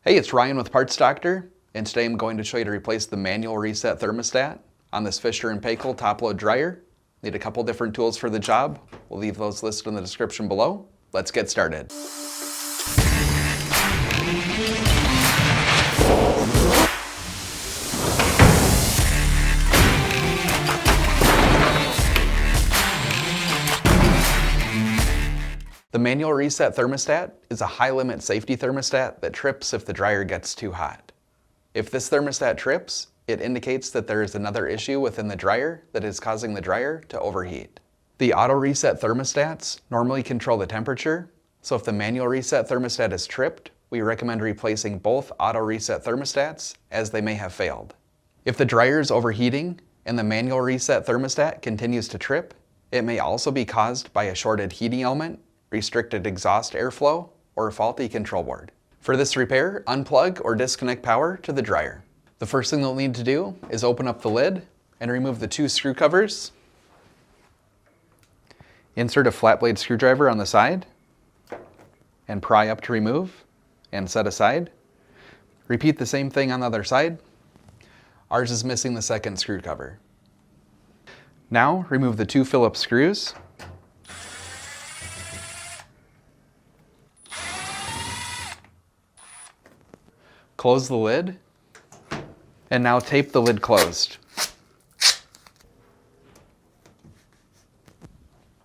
Hey, it's Ryan with Parts Doctor, and today I'm going to show you to replace the manual reset thermostat on this Fisher Paykel top load dryer. Need a couple different tools for the job. We'll leave those listed in the description below. Let's get started. The manual reset thermostat is a high-limit safety thermostat that trips if the dryer gets too hot. If this thermostat trips, it indicates that there is another issue within the dryer that is causing the dryer to overheat. The auto reset thermostats normally control the temperature, so if the manual reset thermostat is tripped, we recommend replacing both auto reset thermostats as they may have failed. If the dryer is overheating and the manual reset thermostat continues to trip, it may also be caused by a shorted heating element, restricted exhaust airflow, or a faulty control board. For this repair, unplug or disconnect power to the dryer. The first thing you'll need to do is open up the lid and remove the two screw covers. Insert a flat blade screwdriver on the side and pry up to remove and set aside. Repeat the same thing on the other side. Ours is missing the second screw cover. Now remove the two Phillips screws. Close the lid, and now tape the lid closed.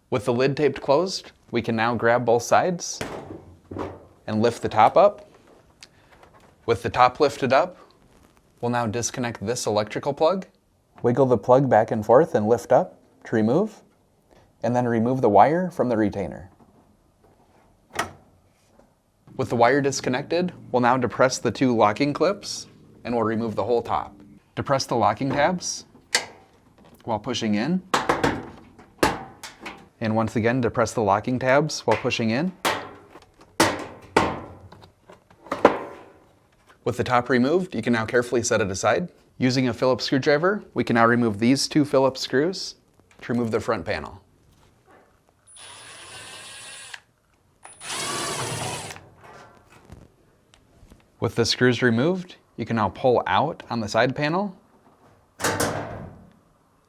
With the lid taped closed, we can now grab both sides and lift the top up. With the top lifted up, we'll now disconnect this electrical plug. Wiggle the plug back and forth and lift up to remove, and then remove the wire from the retainer. With the wire disconnected, we'll now depress the two locking clips and we'll remove the whole top. Depress the locking tabs while pushing in. And once again, depress the locking tabs while pushing in. With the top removed, you can now carefully set it aside. Using a Phillips screwdriver, we can now remove these two Phillips screws to remove the front panel. With the screws removed, you can now pull out on the side panel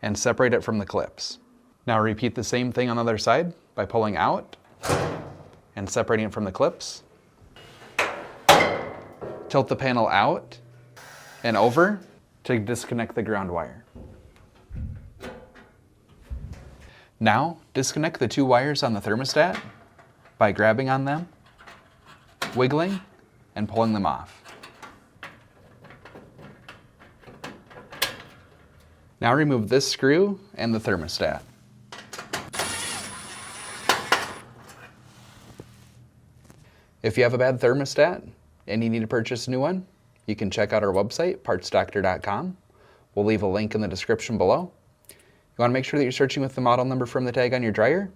and separate it from the clips. Now repeat the same thing on the other side by pulling out and separating it from the clips. Tilt the panel out and over to disconnect the ground wire. Now disconnect the two wires on the thermostat by grabbing on them, wiggling, and pulling them off. Now remove this screw and the thermostat. If you have a bad thermostat and you need to purchase a new one, you can check out our website, partsdoctor.com. We'll leave a link in the description below. You want to make sure that you're searching with the model number from the tag on your dryer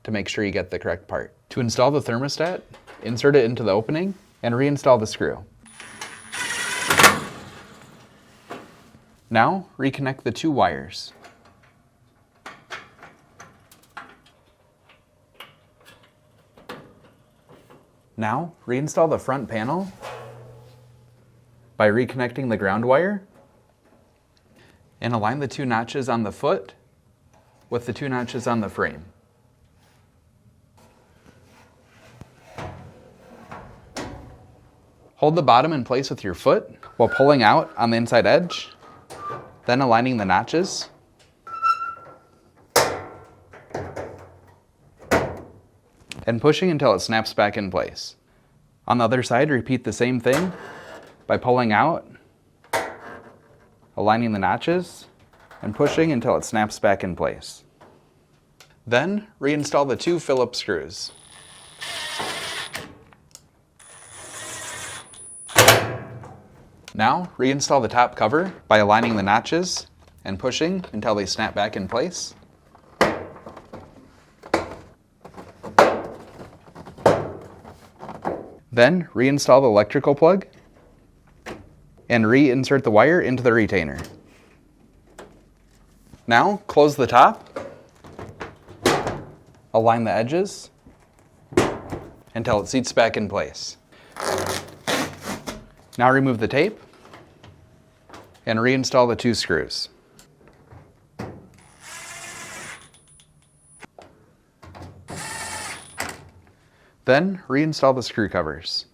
to make sure you get the correct part. To install the thermostat, insert it into the opening and reinstall the screw. Now, reconnect the two wires. Now, reinstall the front panel by reconnecting the ground wire and align the two notches on the foot with the two notches on the frame. Hold the bottom in place with your foot while pulling out on the inside edge, then aligning the notches. And pushing until it snaps back in place. On the other side, repeat the same thing by pulling out, aligning the notches, and pushing until it snaps back in place. Then reinstall the two Phillips screws. Now, reinstall the top cover by aligning the notches and pushing until they snap back in place. Then, reinstall the electrical plug and reinsert the wire into the retainer. Now, close the top, align the edges until it seats back in place. Now remove the tape and reinstall the 2 screws. Then reinstall the screw covers.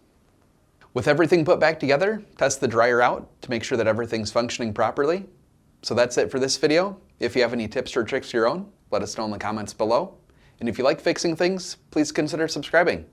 With everything put back together, test the dryer out to make sure that everything's functioning properly. So that's it for this video. If you have any tips or tricks of your own, let us know in the comments below. And if you like fixing things, please consider subscribing.